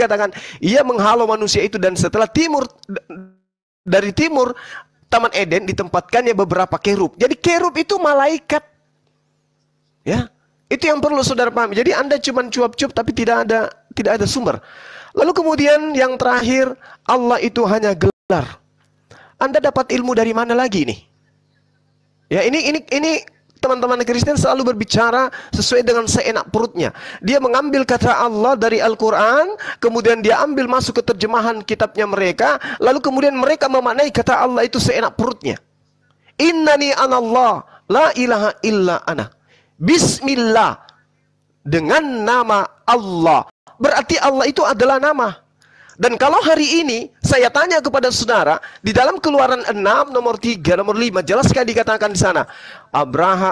dikatakan ia menghalau manusia itu, dan setelah dari timur Taman Eden ditempatkannya beberapa kerub. Jadi kerub itu malaikat. Ya, itu yang perlu saudara pahami. Jadi Anda cuma cuap-cuap tapi tidak ada sumber. Lalu kemudian yang terakhir, Allah itu hanya gelar. Anda dapat ilmu dari mana lagi nih? Ya, ini teman-teman Kristen selalu berbicara sesuai dengan seenak perutnya. Dia mengambil kata Allah dari Al-Quran, kemudian dia ambil masuk ke terjemahan kitabnya mereka, lalu kemudian mereka memaknai kata Allah itu seenak perutnya. Innani anallah, la ilaha illa ana. Bismillah, dengan nama Allah. Berarti Allah itu adalah nama. Dan kalau hari ini saya tanya kepada saudara, di dalam Keluaran 6 nomor 3, nomor 5 jelas sekali dikatakan di sana,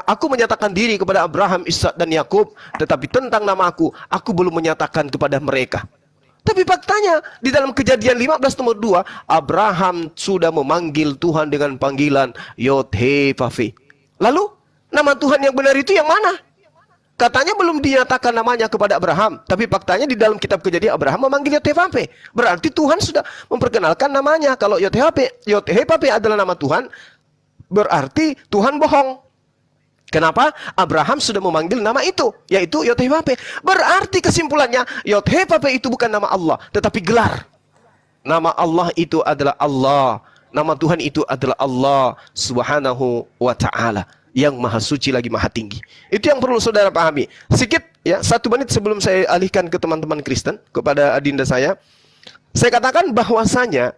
aku menyatakan diri kepada Abraham, Ishak dan Yakub, tetapi tentang nama aku belum menyatakan kepada mereka. Tapi faktanya di dalam Kejadian 15 nomor 2, Abraham sudah memanggil Tuhan dengan panggilan Yod-He-Vav-He. Lalu nama Tuhan yang benar itu yang mana? Katanya belum dinyatakan namanya kepada Abraham, tapi faktanya di dalam kitab Kejadian Abraham memanggil Yod-He-Vav-He. Berarti Tuhan sudah memperkenalkan namanya. Kalau Yod-He-Vav-He adalah nama Tuhan, berarti Tuhan bohong. Kenapa? Abraham sudah memanggil nama itu, yaitu Yod-He-Vav-He. Berarti kesimpulannya, Yod-He-Vav-He itu bukan nama Allah, tetapi gelar. Nama Allah itu adalah Allah. Nama Tuhan itu adalah Allah Subhanahu wa ta'ala, yang maha suci lagi maha tinggi. Itu yang perlu saudara pahami. Sedikit ya, 1 menit sebelum saya alihkan ke teman-teman Kristen, kepada adinda saya katakan bahwasanya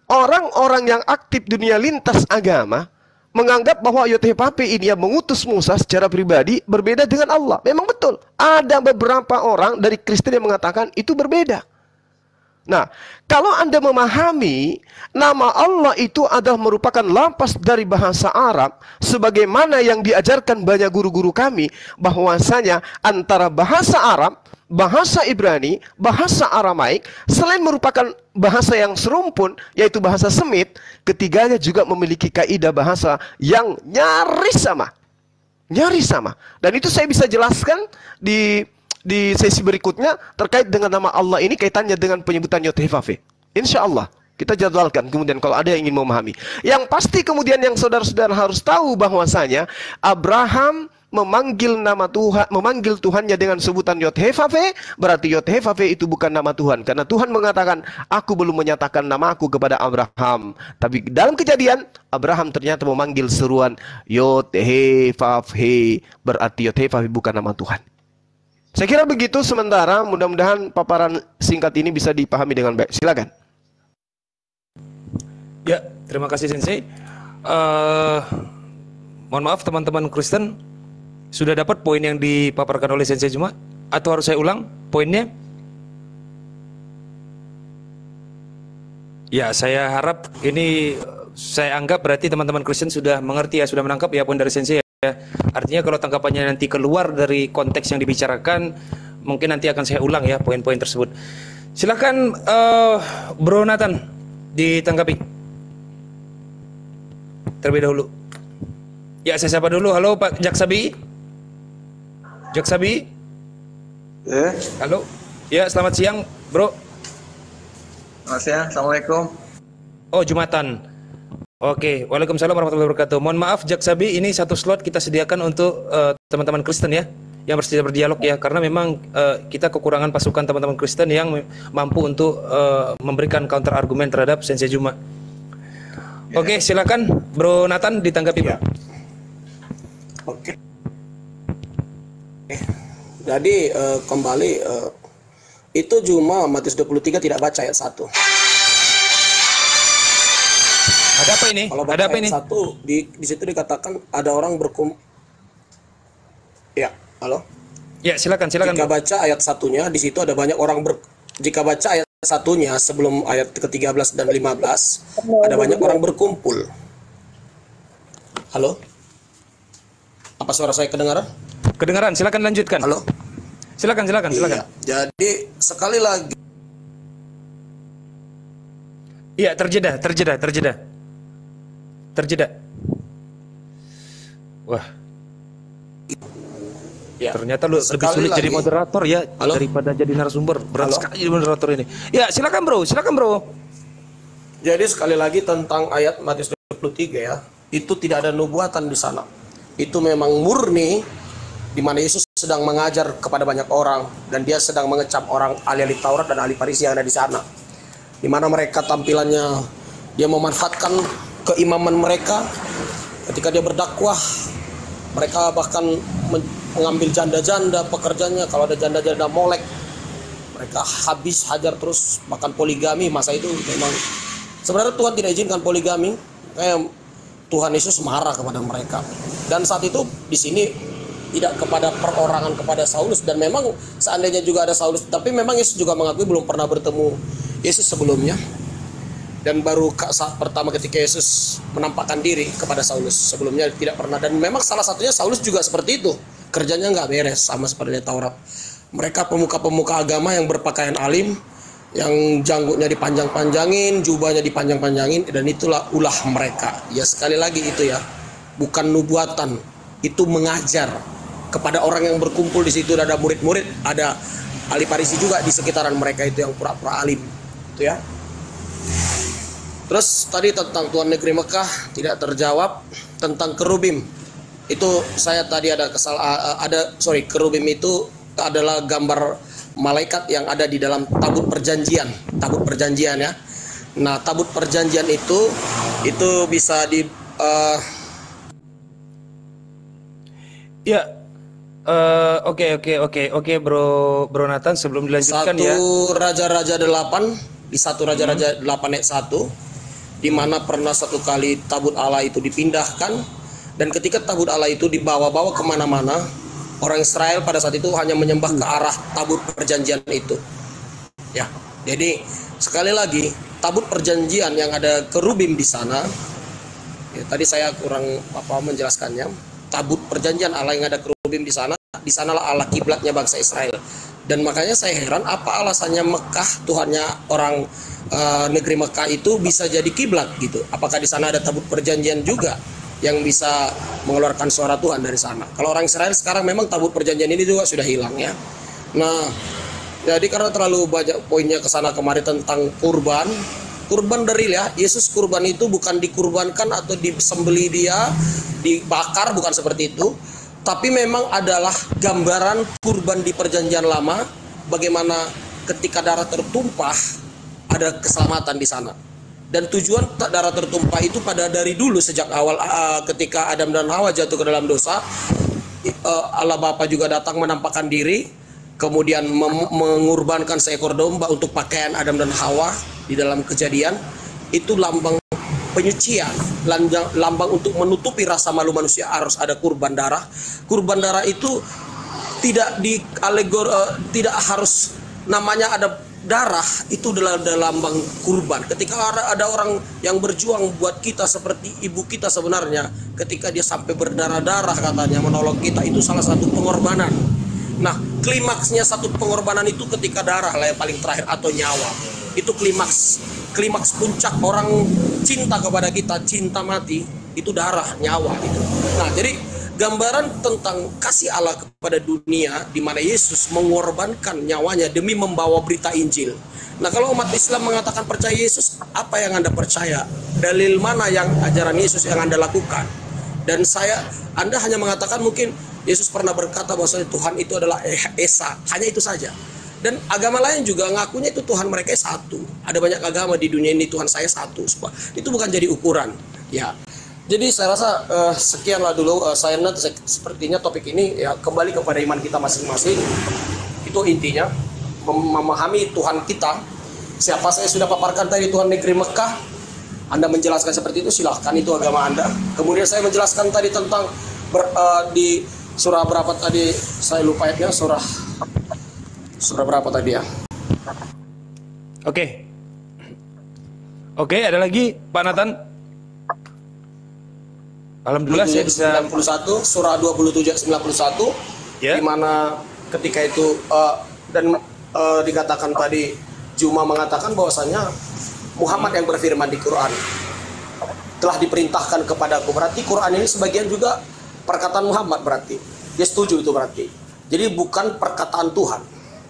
orang-orang yang aktif dunia lintas agama menganggap bahwa Yod-He-Vav-He ini yang mengutus Musa secara pribadi berbeda dengan Allah. Memang betul, ada beberapa orang dari Kristen yang mengatakan itu berbeda. Nah, kalau Anda memahami nama Allah itu adalah merupakan lapas dari bahasa Arab, sebagaimana yang diajarkan banyak guru-guru kami, bahwasanya antara bahasa Arab, bahasa Ibrani, bahasa Aramaik, selain merupakan bahasa yang serumpun, yaitu bahasa Semit, ketiganya juga memiliki kaidah bahasa yang nyaris sama. Nyaris sama. Dan itu saya bisa jelaskan di sesi berikutnya terkait dengan nama Allah ini, kaitannya dengan penyebutan Yod-He-Vav-He. Insya Allah kita jadwalkan kemudian kalau ada yang ingin memahami. Yang pasti kemudian yang saudara-saudara harus tahu bahwasanya Abraham memanggil nama Tuhan, memanggil Tuhannya dengan sebutan Yod-He-Vav-He, berarti Yod-He-Vav-He itu bukan nama Tuhan, karena Tuhan mengatakan, aku belum menyatakan namaku kepada Abraham. Tapi dalam Kejadian, Abraham ternyata memanggil seruan Yod-He-Vav-He, berarti Yod-He-Vav-He bukan nama Tuhan. Saya kira begitu sementara, mudah-mudahan paparan singkat ini bisa dipahami dengan baik. Silakan. Ya, terima kasih Sensei. Mohon maaf teman-teman Kristen, sudah dapat poin yang dipaparkan oleh Sensei Juma? Atau harus saya ulang poinnya? Ya, saya harap ini, saya anggap berarti teman-teman Kristen sudah mengerti ya, sudah menangkap ya poin dari Sensei ya. Artinya kalau tangkapannya nanti keluar dari konteks yang dibicarakan, mungkin nanti akan saya ulang ya poin-poin tersebut. Silakan Bro Nathan ditanggapi terlebih dahulu. Ya, saya sapa dulu. Halo Pak Jaksabi. Jaksabi. Halo. Ya, selamat siang Bro. Selamat siang. Assalamualaikum. Oh, Jumatan. Oke, waalaikumsalam warahmatullahi wabarakatuh. Mohon maaf Jaksabi, ini satu slot kita sediakan untuk teman-teman Kristen ya, yang bersedia berdialog ya, karena memang kita kekurangan pasukan teman-teman Kristen yang mampu untuk memberikan counter argumen terhadap Sensei Juma. Ya. Oke, silakan Bro Nathan ditanggapi ya. Oke. Jadi kembali itu Juma Matius 23 tidak baca ayat 1. Ada apa ini? Kalau baca ayat 1 di situ dikatakan ada orang Ya, halo. Ya, silakan. Jika baca ayat 1-nya di situ ada banyak orang jika baca ayat 1-nya sebelum ayat ke-13 dan 15 ada banyak orang berkumpul. Halo? Apa suara saya kedengaran? Kedengaran, silakan lanjutkan. Halo? Silakan. Iya, jadi sekali lagi. Iya, terjeda. Wah. Ya. Ternyata lebih Sekali sulit jadi lagi. moderator ya Halo? daripada jadi narasumber. Berat Halo? sekali jadi moderator ini. Ya, silakan bro, silakan bro. Jadi sekali lagi tentang ayat Matius 23 ya, itu tidak ada nubuatan di sana. Itu memang murni di mana Yesus sedang mengajar kepada banyak orang dan dia sedang mengecam orang ahli-ahli Taurat dan ahli Farisi yang ada di sana. Di mana mereka tampilannya dia memanfaatkan keimaman mereka ketika dia berdakwah. Mereka bahkan mengambil janda-janda pekerjanya, kalau ada janda-janda molek mereka habis hajar terus, bahkan poligami. Masa itu memang sebenarnya Tuhan tidak izinkan poligami, kayak Tuhan Yesus marah kepada mereka. Dan saat itu di sini tidak kepada perorangan kepada Saulus, dan memang seandainya juga ada Saulus, tapi memang Yesus juga mengakui belum pernah bertemu Yesus sebelumnya. Dan baru saat pertama ketika Yesus menampakkan diri kepada Saulus, sebelumnya tidak pernah. Dan memang salah satunya Saulus juga seperti itu, kerjanya nggak beres, sama seperti Taurat. Mereka pemuka-pemuka agama yang berpakaian alim, yang janggutnya dipanjang-panjangin, jubahnya dipanjang-panjangin, dan itulah ulah mereka. Ya sekali lagi itu ya, bukan nubuatan, itu mengajar kepada orang yang berkumpul di situ. Ada murid-murid, ada ahli Farisi juga di sekitaran mereka itu yang pura-pura alim, itu ya. Terus tadi tentang Tuhan Negeri Mekah tidak terjawab. Tentang kerubim itu saya tadi ada kerubim itu adalah gambar malaikat yang ada di dalam tabut perjanjian ya. Nah, tabut perjanjian itu bisa di Ya, oke bro Nathan, sebelum dilanjutkan ya. Raja-Raja 8 di 1 Raja-Raja 8 ayat 1, di mana pernah satu kali tabut Allah itu dipindahkan, dan ketika tabut Allah itu dibawa-bawa kemana-mana, orang Israel pada saat itu hanya menyembah ke arah tabut perjanjian itu. Ya, jadi sekali lagi tabut perjanjian yang ada kerubim di sana. Ya, tadi saya kurang menjelaskannya. Tabut perjanjian Allah yang ada kerubim di sana, di sanalah Allah kiblatnya bangsa Israel. Dan makanya saya heran apa alasannya Mekah, Tuhannya orang negeri Mekah itu bisa jadi kiblat gitu. Apakah di sana ada tabut perjanjian juga yang bisa mengeluarkan suara Tuhan dari sana? Kalau orang Israel sekarang memang tabut perjanjian ini juga sudah hilang ya. Nah, jadi karena terlalu banyak poinnya ke sana kemari tentang kurban dari ya, Yesus kurban itu bukan dikurbankan atau disembeli dia, dibakar, bukan seperti itu. Tapi memang adalah gambaran kurban di perjanjian lama, bagaimana ketika darah tertumpah ada keselamatan di sana. Dan tujuan darah tertumpah itu dari dulu sejak awal ketika Adam dan Hawa jatuh ke dalam dosa, Allah Bapa juga datang menampakkan diri, kemudian mengorbankan seekor domba untuk pakaian Adam dan Hawa di dalam Kejadian. Itu lambang penyucian, lambang untuk menutupi rasa malu manusia. Harus ada kurban darah. Kurban darah itu tidak tidak harus namanya ada darah, itu adalah lambang kurban. Ketika ada orang yang berjuang buat kita seperti ibu kita sebenarnya, ketika dia sampai berdarah-darah katanya menolong kita, itu salah satu pengorbanan. Nah, klimaksnya satu pengorbanan itu ketika darah lah yang paling terakhir, atau nyawa. Itu klimaks puncak orang cinta kepada kita, cinta mati, itu darah, nyawa itu. Nah, jadi gambaran tentang kasih Allah kepada dunia, di mana Yesus mengorbankan nyawanya demi membawa berita Injil. Nah, kalau umat Islam mengatakan percaya Yesus, apa yang Anda percaya? Dalil mana yang ajaran Yesus yang Anda lakukan? Dan Anda hanya mengatakan mungkin Yesus pernah berkata bahwa Tuhan itu adalah Esa, hanya itu saja. Dan agama lain juga ngakunya itu Tuhan mereka satu. Ada banyak agama di dunia ini, Tuhan saya satu. Itu bukan jadi ukuran. Ya. Jadi saya rasa sekianlah dulu saya nanti sepertinya topik ini ya kembali kepada iman kita masing-masing. Itu intinya memahami Tuhan kita. Siapa saya sudah paparkan tadi, Tuhan negeri Mekah. Anda menjelaskan seperti itu, silahkan, itu agama Anda. Kemudian saya menjelaskan tadi tentang di surah berapa tadi, saya lupa ya, surah berapa tadi ya. Oke, ada lagi Pak Nathan? Alhamdulillah saya bisa 91, surah 27 91 ya. Di mana ketika itu dikatakan tadi, Juma mengatakan bahwasanya Muhammad yang berfirman di Quran telah diperintahkan kepadaku. Berarti Quran ini sebagian juga perkataan Muhammad, berarti dia setuju itu berarti. Jadi bukan perkataan Tuhan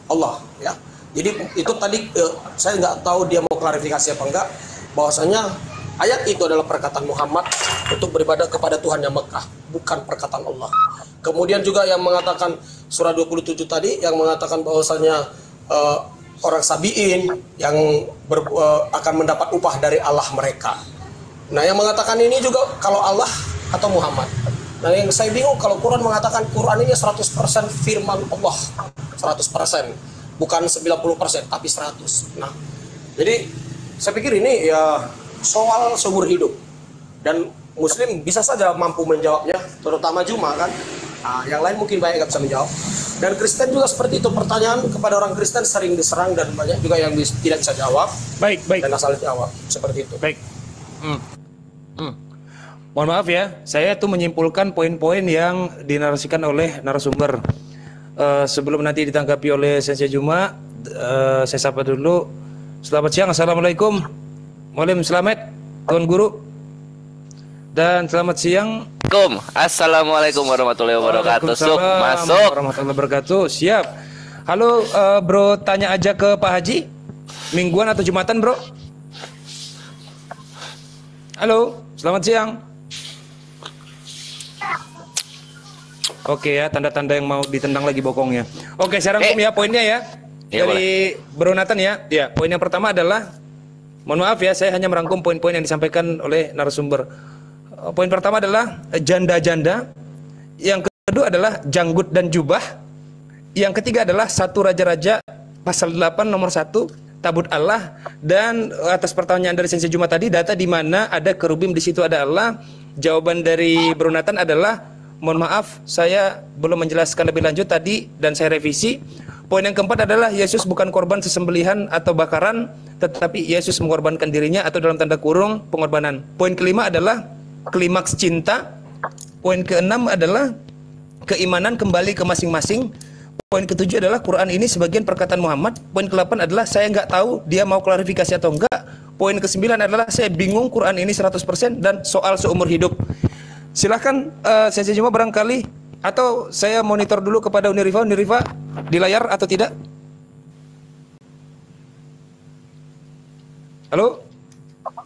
Allah ya. Jadi itu tadi saya nggak tahu dia mau klarifikasi apa enggak, bahwasanya ayat itu adalah perkataan Muhammad untuk beribadah kepada Tuhan yang Mekah, bukan perkataan Allah. Kemudian juga yang mengatakan surah 27 tadi yang mengatakan bahwasanya orang Sabi'in yang akan mendapat upah dari Allah mereka. Nah, yang mengatakan ini juga kalau Allah atau Muhammad. Nah, yang saya bingung kalau Quran mengatakan Quran ini 100% firman Allah. 100%. Bukan 90%, tapi 100. Nah, jadi saya pikir ini ya soal seumur hidup. Dan Muslim bisa saja mampu menjawabnya, terutama Juma kan. Nah, yang lain mungkin banyak nggak bisa menjawab. Dan Kristen juga seperti itu, pertanyaan kepada orang Kristen sering diserang dan banyak juga yang tidak bisa jawab. Baik. Dan asal jawab seperti itu. Baik. Mohon maaf ya, saya tuh menyimpulkan poin-poin yang dinarasikan oleh narasumber. Sebelum nanti ditanggapi oleh Sensei Juma, saya sapa dulu. Selamat siang, assalamualaikum. Waalaikumsalam, Tuan Guru. Dan selamat siang. Assalamualaikum warahmatullahi wabarakatuh. Masuk. Warahmatullahi wabarakatuh. Siap. Halo, bro, tanya aja ke Pak Haji. Mingguan atau Jumatan, bro? Halo, selamat siang. Oke ya, tanda-tanda yang mau ditendang lagi bokongnya. Oke, saya rangkum ya poinnya ya. Ya, dari Bro Nathan ya. Ya, poin yang pertama adalah, mohon maaf ya, saya hanya merangkum poin-poin yang disampaikan oleh narasumber. Poin pertama adalah janda-janda. Yang kedua adalah janggut dan jubah. Yang ketiga adalah satu raja-raja pasal 8 nomor 1 tabut Allah. Dan atas pertanyaan dari Sensei Juma tadi, data di mana ada kerubim di situ ada Allah. Jawaban dari Bro Nathan adalah, mohon maaf, saya belum menjelaskan lebih lanjut tadi dan saya revisi. Poin yang keempat adalah Yesus bukan korban sesembelihan atau bakaran, tetapi Yesus mengorbankan dirinya atau dalam tanda kurung pengorbanan. Poin kelima adalah klimaks cinta. Poin keenam adalah keimanan kembali ke masing-masing. Poin ketujuh adalah Quran ini sebagian perkataan Muhammad. Poin ke-8 adalah saya nggak tahu dia mau klarifikasi atau enggak. Poin ke-9 adalah saya bingung Quran ini 100% dan soal seumur hidup. Silahkan Sensei Juma barangkali, atau saya monitor dulu kepada Unirifa di layar atau tidak? Halo?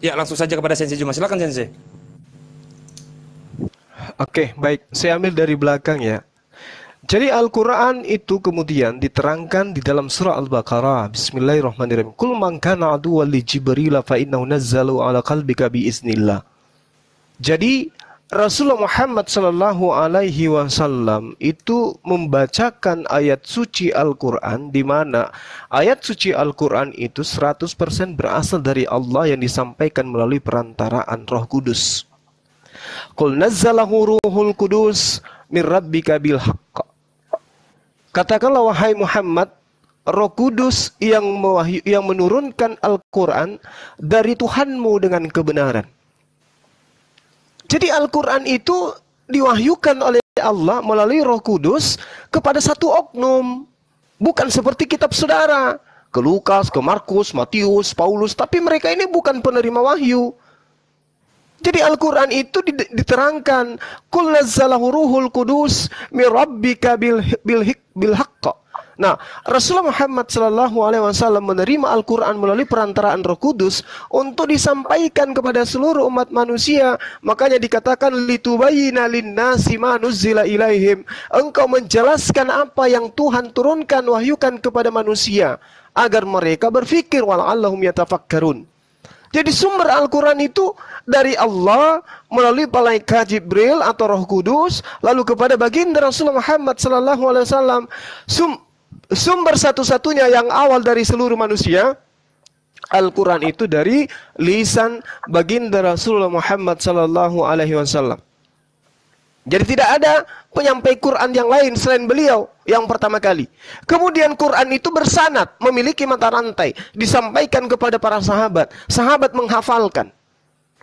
Ya, langsung saja kepada Sensei Juma. Silakan Sensei. Oke, baik. Saya ambil dari belakang ya. Jadi Al-Quran itu kemudian diterangkan di dalam surah Al-Baqarah. Bismillahirrahmanirrahim. Kul man kana aduwwan li Jibril fa innahu nazzalu ala qalbika biiznillah. Jadi Rasulullah Muhammad sallallahu alaihi wasallam itu membacakan ayat suci Al-Quran, di mana ayat suci Al-Quran itu 100% berasal dari Allah yang disampaikan melalui perantaraan Roh Kudus. Qul nazzalahu ruhul kudus min rabbika bil haqq. Katakanlah wahai Muhammad, Roh Kudus yang menurunkan Al-Quran dari Tuhanmu dengan kebenaran. Jadi Al-Quran itu diwahyukan oleh Allah melalui Roh Kudus kepada satu oknum. Bukan seperti kitab saudara, ke Lukas, ke Markus, Matius, Paulus, tapi mereka ini bukan penerima wahyu. Jadi Al-Quran itu diterangkan, Qul nazzalahu ruhul kudus min rabbika bil haqq. Nah, Rasulullah Muhammad SAW menerima Al-Quran melalui perantaraan Roh Kudus untuk disampaikan kepada seluruh umat manusia. Makanya dikatakan litubayyina linnasi ma nuzzila ilaihim. Engkau menjelaskan apa yang Tuhan turunkan, wahyukan kepada manusia agar mereka berfikir wala'allahum yatafakkarun. Jadi sumber Al-Quran itu dari Allah melalui malaikat Jibril atau Roh Kudus, lalu kepada baginda Rasulullah Muhammad SAW. Sumber satu-satunya yang awal dari seluruh manusia, Al-Quran itu dari lisan baginda Rasulullah Muhammad SAW. Jadi tidak ada penyampai Quran yang lain selain beliau yang pertama kali. Kemudian Quran itu bersanad, memiliki mata rantai, disampaikan kepada para sahabat. Sahabat menghafalkan.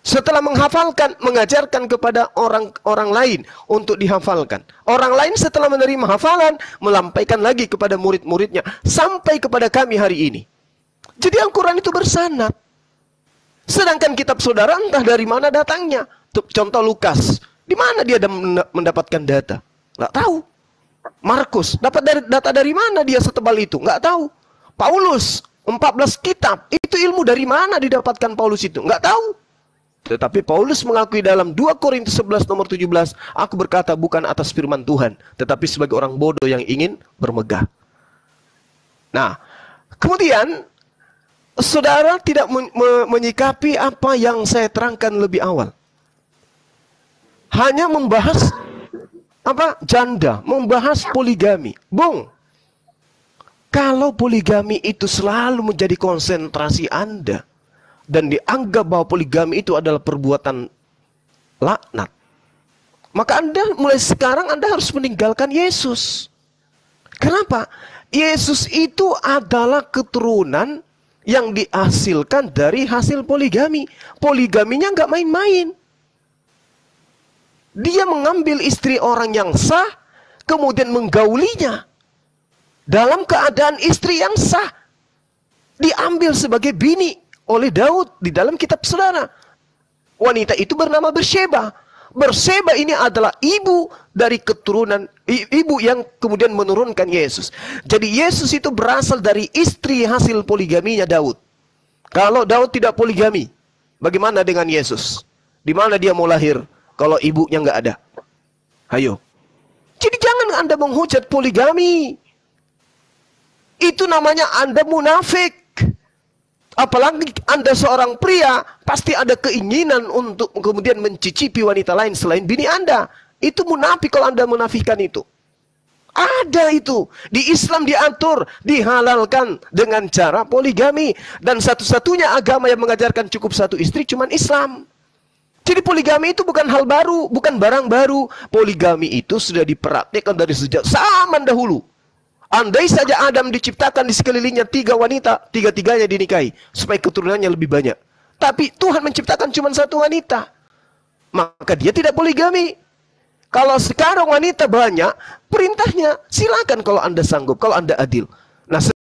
Setelah menghafalkan, mengajarkan kepada orang lain untuk dihafalkan. Orang lain setelah menerima hafalan, melampaikan lagi kepada murid-muridnya. Sampai kepada kami hari ini. Jadi Al-Quran itu bersanad. Sedangkan kitab saudara entah dari mana datangnya. Contoh Lukas. Di mana dia mendapatkan data? Nggak tahu. Markus, dapat data dari mana dia setebal itu? Nggak tahu. Paulus, 14 kitab, itu ilmu dari mana didapatkan Paulus itu? Nggak tahu. Tetapi Paulus mengakui dalam 2 Korintus 11 nomor 17, aku berkata bukan atas firman Tuhan, tetapi sebagai orang bodoh yang ingin bermegah. Nah, kemudian saudara tidak menyikapi apa yang saya terangkan lebih awal. Hanya membahas janda, membahas poligami. Bung, kalau poligami itu selalu menjadi konsentrasi Anda dan dianggap bahwa poligami itu adalah perbuatan laknat, maka Anda mulai sekarang Anda harus meninggalkan Yesus. Kenapa? Yesus itu adalah keturunan yang dihasilkan dari hasil poligami. Poligaminya nggak main-main. Dia mengambil istri orang yang sah, kemudian menggaulinya dalam keadaan istri yang sah. Diambil sebagai bini oleh Daud di dalam kitab saudara. Wanita itu bernama Berseba. Berseba ini adalah ibu dari keturunan, ibu yang kemudian menurunkan Yesus. Jadi Yesus itu berasal dari istri hasil poligaminya Daud. Kalau Daud tidak poligami, bagaimana dengan Yesus? Di mana dia mau lahir kalau ibunya nggak ada? Ayo. Jadi jangan Anda menghujat poligami. Itu namanya Anda munafik. Apalagi Anda seorang pria, pasti ada keinginan untuk kemudian mencicipi wanita lain selain bini Anda. Itu munafik kalau Anda menafikan itu. Ada itu. Di Islam diatur, dihalalkan dengan cara poligami. Dan satu-satunya agama yang mengajarkan cukup satu istri cuma Islam. Jadi poligami itu bukan hal baru, bukan barang baru. Poligami itu sudah dipraktikkan dari sejak zaman dahulu. Andai saja Adam diciptakan di sekelilingnya 3 wanita, 3-tiganya dinikahi, supaya keturunannya lebih banyak. Tapi Tuhan menciptakan cuma 1 wanita. Maka dia tidak poligami. Kalau sekarang wanita banyak, perintahnya silakan kalau Anda sanggup, kalau Anda adil. Nah,